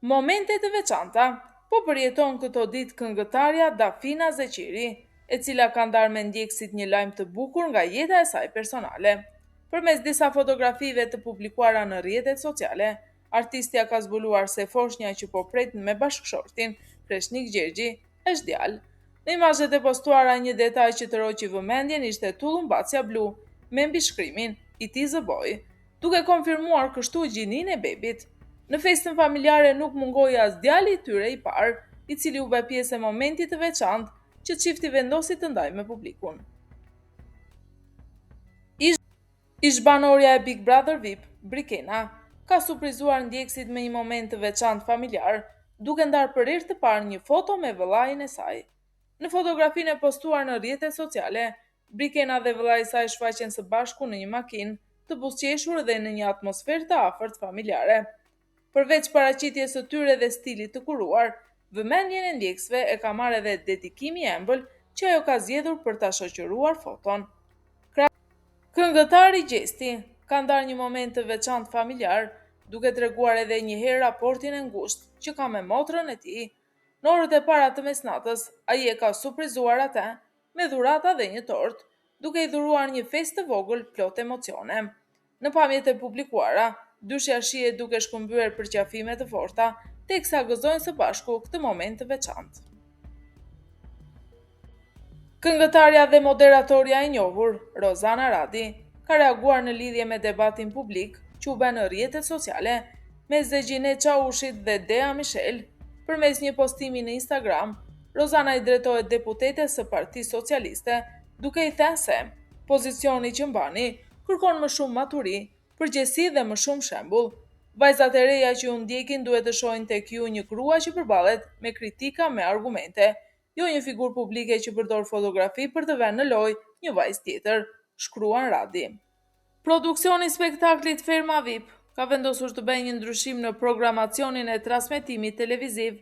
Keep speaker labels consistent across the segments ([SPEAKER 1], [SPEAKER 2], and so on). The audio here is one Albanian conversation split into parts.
[SPEAKER 1] Momente të veçanta, po përjeton këto ditë këngëtarja Dafina Zeqiri, e cila ka ndarë me ndjekësit një lajm të bukur nga jeta e saj personale. Përmes disa fotografive të publikuara në rrjetet sociale, artistja ka zbuluar se foshnja që po pret me bashkëshortin, Kreshnik Gjergji, është djalë. Në imazhet e postuara një detaj që të roqi vëmendjen ishte tullumbacja blu me mbishkrimin "It is a boy", duke konfirmuar kështu gjininë e bebit. Në festën familjare nuk mungoi as djali i tyre i parë, i cili u bë pjesë e momentit të veçantë që çifti vendosi të ndajë me publikun. Ish-banorja e Big Brother VIP, Brikena, ka surprizuar ndjekësit me një moment të veçantë familjar, duke ndarë për herë të parë një foto me vëllain e saj. Në fotografinë e postuar në rrjetet sociale, Brikena dhe vëllai i saj shfaqen së bashku në një makinë të buzëqeshur dhe në një atmosferë të afërt familjare. Përveç paraqitjes së tyre dhe stilit të kuruar, vëmendjen e ndjekësve e ka marrë edhe dedikimi i ëmbël që ajo ka zgjedhur për ta shoqëruar foton. Këngëtari Gjesti ka ndarë një moment të veçantë familjar, duke treguar edhe një herë raportin e ngushtë që ka me motrën e tij. Në orët e para të mesnatës, ai e ka surprizuar atë me dhurata dhe një tort, duke i dhuruar një festë të vogël plot emocione. Në pamjet e publikuara, dyshja shihet duke shkëmbyer përqafime të forta, teksa gëzojnë së bashku këtë moment të veçantë. Këngëtarja dhe moderatorja e njohur, Rozana Radi, ka reaguar në lidhje me debatin publik që u bë në rrjetet sociale mes Zegjine Çaushit dhe Dea Michel. Përmes një postimi në Instagram, Rozana i drejtohet deputetes së Partisë Socialiste, duke i thënë se pozicioni që mbani kërkon më shumë maturi, përgjegjësi dhe më shumë shembull. Vajzat e reja që ju ndjekin duhet të shohin tek ju një grua që përballet me kritika me argumente, jo një figurë publike që përdor fotografi për të vënë në lojë një vajzë tjetër, shkruan Radi. Produksioni i spektaklit Ferma VIP ka vendosur të bëjë një ndryshim në programacionin e transmetimit televiziv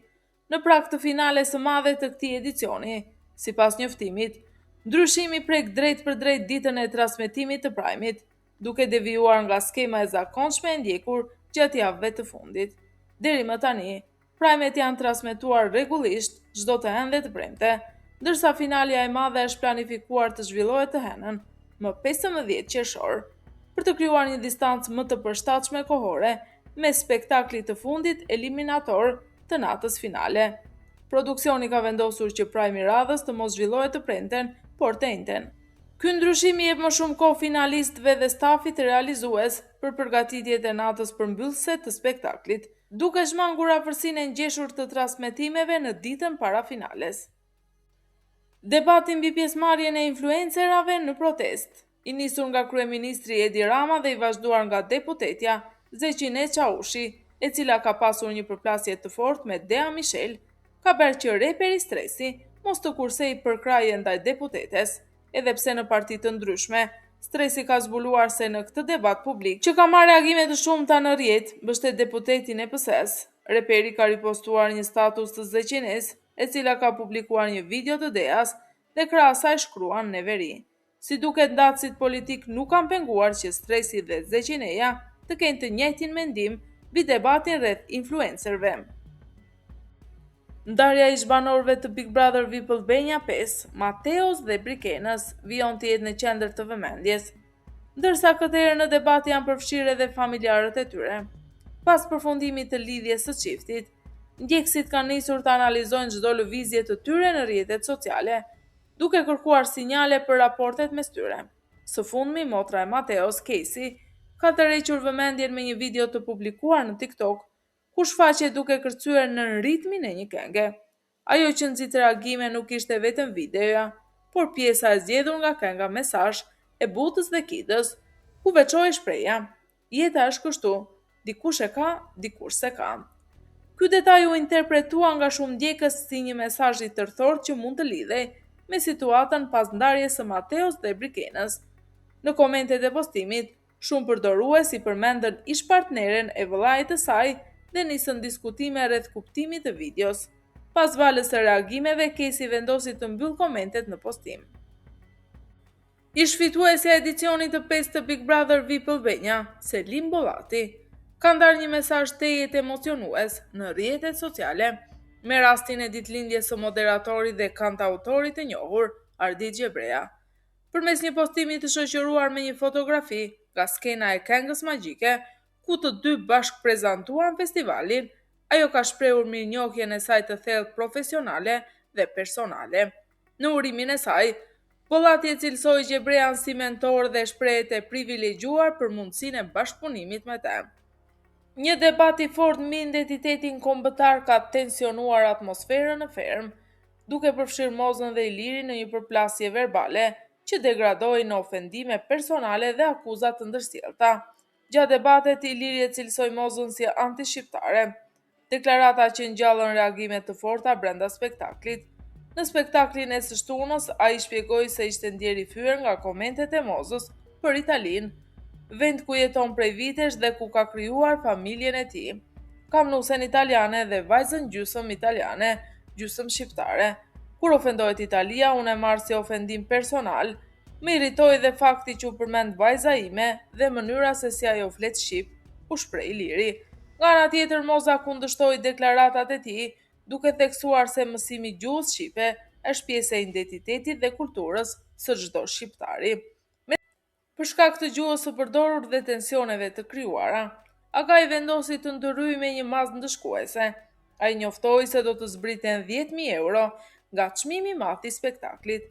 [SPEAKER 1] në prag të finales së madhe të këtij edicioni. Sipas njoftimit, ndryshimi prek drejt për drejt ditën e transmetimit të Prime-it, duke devijuar nga skema e zakonshme e ndjekur gjatë javëve të fundit. Deri më tani, Prime-et janë transmetuar rregullisht çdo të hënë dhe të premte, ndërsa finalja e madhe është planifikuar të zhvillohet të hënën, më 15 qershor, për të krijuar një distancë më të përshtatshme kohore me spektaklit të fundit eliminator të natës finale. Produksioni ka vendosur që Prime i radhës të mos zhvillohet të premten, por të njëjtën. Ky ndryshim i jep më shumë kohë finalistëve dhe stafit realizues për përgatitjet e natës përmbyllëse të spektaklit, duke shmangur afërsinë e ngjeshur të transmetimeve në ditën para finales. Debati mbi pjesëmarrjen e influencerave në protestë, i nisur nga kryeministri Edi Rama dhe i vazhduar nga deputetja Zegjine Çaushi, e cila ka pasur një përplasje të fortë me Dea Michel, ka bërë që reperi Stresi mos të kursej përkraje ndaj deputetes, edhe pse në parti të ndryshme, Stresi ka zbuluar se në këtë debat publik, që ka marrë reagime të shumta në rrjet, mbështet deputetin e PS-s. Reperi ka ripostuar një status të Zegjines, e cila ka publikuar një video të Deas dhe krahas asaj shkruan në veri. Si duket, ndatësit politik nuk kanë penguar që Stresi dhe Zegjineja të kenë të njëjtin mendim mbi debatin rreth influencerëve. Ndarja e ish-banorëve të Big Brother VIP Albania 5, Mateos dhe Brikenës, vijon të jetë në qendër të vëmendjes, ndërsa këtë herë në debat janë përfshirë edhe familjarët e tyre. Pas përfundimit të lidhjes së çiftit, ndjekësit kanë nisur të analizojnë çdo lëvizje të tyre në rrjetet sociale, duke kërkuar sinjale për raportet mes tyre. Së fundmi, motra e Mateos, Casey, ka tërhequr vëmendjen me një video të publikuar në TikTok, ku shfaqet duke kërcyer në ritmin e një këngë. Ajo që nxit reagime nuk ishte vetëm videoja, por pjesa e zgjedhur nga kënga Mesazh e Butës dhe Kidës, ku veçohej shpreha: "Jeta është kështu, dikush e ka, dikush se ka." Ky detaj u interpretua nga shumë ndjekës si një mesazh i tërthort që mund të lidhej me situatën pas ndarjes së Mateos dhe Brikenës. Në komentet e postimit, shumë përdorues i përmendën ish-partneren e vëllait të saj dhe nisën diskutime rreth kuptimit të videos. Pas valës së reagimeve, Casey vendosi të mbyll komentet në postim. Ish fituesja e edicionit të 5 të Big Brother VIP Albania, Selim Bollati, ka ndarë një mesazh tejet emocionues në rrjetet sociale me rastin e ditëlindjes së moderatorit dhe kantautorit të njohur Ardit Gjebrea. Përmes një postimi të shoqëruar me një fotografi nga skena e këngës magjike, ku të dy bashkë prezantuan festivalin, ajo ka shprehur mirënjohjen e saj të thellë profesionale dhe personale. Në urimin e saj, Pollati e cilësoi Gjebrean si mentor dhe shprehet e privilegjuar për mundësinë e bashkëpunimit me të. Një debat i fortë mbi identitetin kombëtar ka tensionuar atmosferën në ferm, duke përfshirë Mozën dhe Ilirin në një përplasje verbale që degradoi në ofendime personale dhe akuza të ndërsjellta. Gjatë debatit, Iliri e cilësoi Mozën si anti-shqiptare, deklarata që ngjallën reagime të forta brenda spektaklit. Në spektaklin e së shtunës, ai shpjegoi se ishte ndjer i fyer nga komentet e Mozës për Italinë, vend ku jeton prej vitesh dhe ku ka krijuar familjen e tij. Kam nusen italiane dhe vajzën gjysmë italiane, gjysmë shqiptare. Kur ofendohet Italia, unë e marr si ofendim personal. Më irritoi dhe fakti që u përmend vajza ime dhe mënyra se si ajo flet shqip, u shpreh Iliri. Nga ana tjetër, Moza kundërshtoi deklaratat e tij, duke theksuar se mësimi gjuhës shqipe është pjesë e identitetit dhe kulturës së çdo shqiptari. Për shkak të gjuhës së përdorur dhe tensioneve të krijuara, Agai vendosi të ndërhyjë me një mazë ndëshkuese. Ai njoftoi se do të zbriten 10.000 euro nga çmimi i madh i spektaklit,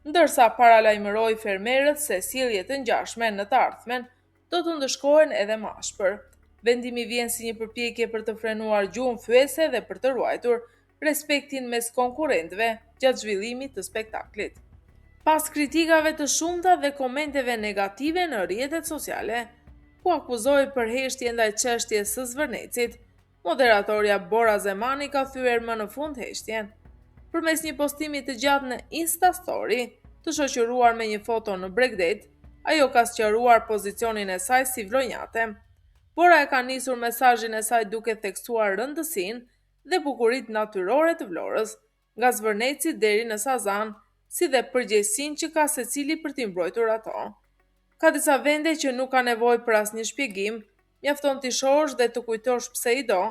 [SPEAKER 1] ndërsa paralajmëroi fermerët se sjelljet të ngjashme në të ardhmen do të ndëshkohen edhe më ashpër. Vendimi vjen si një përpjekje për të frenuar gjuhën fyese dhe për të ruajtur respektin mes konkurrentëve gjatë zhvillimit të spektaklit. Pas kritikave të shumta dhe komenteve negative në rrjetet sociale, ku akuzoi për heshtje ndaj çështjes së Zvërnecit, moderatorja Bora Zemani ka thyer më në fund heshtjen. Përmes një postimi të gjatë në Insta Story, të shoqëruar me një foto në Bregdet, ajo ka sqaruar pozicionin e saj si vlonjate. Bora e ka nisur mesazhin e saj duke theksuar rëndësinë dhe bukuritë natyrore të Vlorës, nga Zvërneci deri në Sazan, si dhe përgjegjësinë që ka secili për t'i mbrojtur ato. Ka disa vende që nuk ka nevojë për asnjë shpjegim, mjafton t'i shohësh dhe të kujtosh pse i do.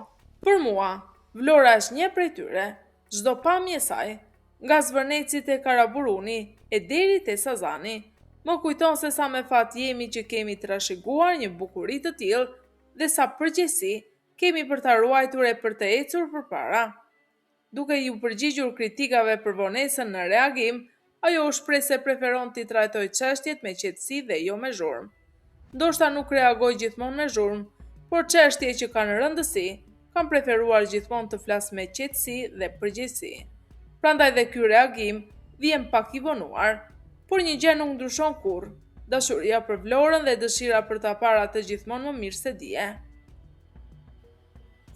[SPEAKER 1] Për mua, Vlora është një prej tyre. Çdo pamje e saj, nga Zvërneci te Karaburuni e deri te Sazani, më kujton se sa me fat jemi që kemi trashëguar një bukuri të tillë dhe sa përgjegjësi kemi për ta ruajtur e për të ecur përpara. Duke ju përgjigjur kritikave për vonesën në reagim, ajo u shpreh se preferon t'i trajtojë çështjet me qetësi dhe jo me zhurmë. Ndoshta nuk reagoj gjithmonë me zhurmë, por çështje që kanë rëndësi, kam preferuar gjithmonë të flas me qetësi dhe përgjegjësi. Prandaj dhe ky reagim vjen pak i vonuar, por një gjë nuk ndryshon kurrë: dashuria për Vlorën dhe dëshira për ta parë atë gjithmonë më mirë se dje.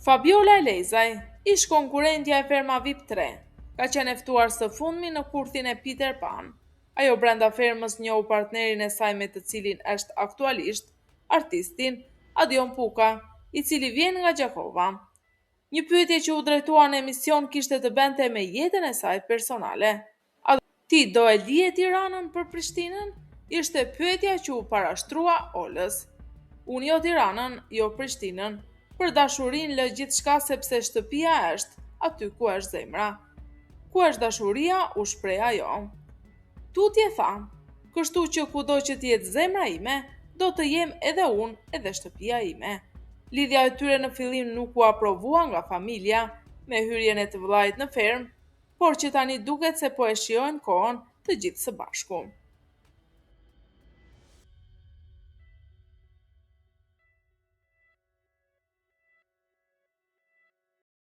[SPEAKER 1] Fabiola Elezaj, ish konkurrentja e Ferma VIP 3, ka qenë e ftuar së fundmi në kurthin e Peter Pan. Ajo brenda fermës njohu partnerin e saj me të cilin është aktualisht, artistin Adion Puka, i cili vjen nga Gjakova. Një pyetje që u drejtua në emision kishte të bënte me jetën e saj personale. A ti do e lije Tiranën për Prishtinën? Ishte pyetja që u parashtrua Olës. Unë jo Tiranën, jo Prishtinën. Për dashurinë lë gjithçka sepse shtëpia është aty ku është zemra. Ku është dashuria, u shpreh ajo. Tutje tha, kështu që kudo që t'jetë zemra ime, do të jem edhe unë edhe shtëpia ime. Lidhja e tyre në fillim nuk u aprovua nga familja, me hyrjen e të vllait në fermë, por që tani duket se po e shijojnë kohën të gjithë së bashku.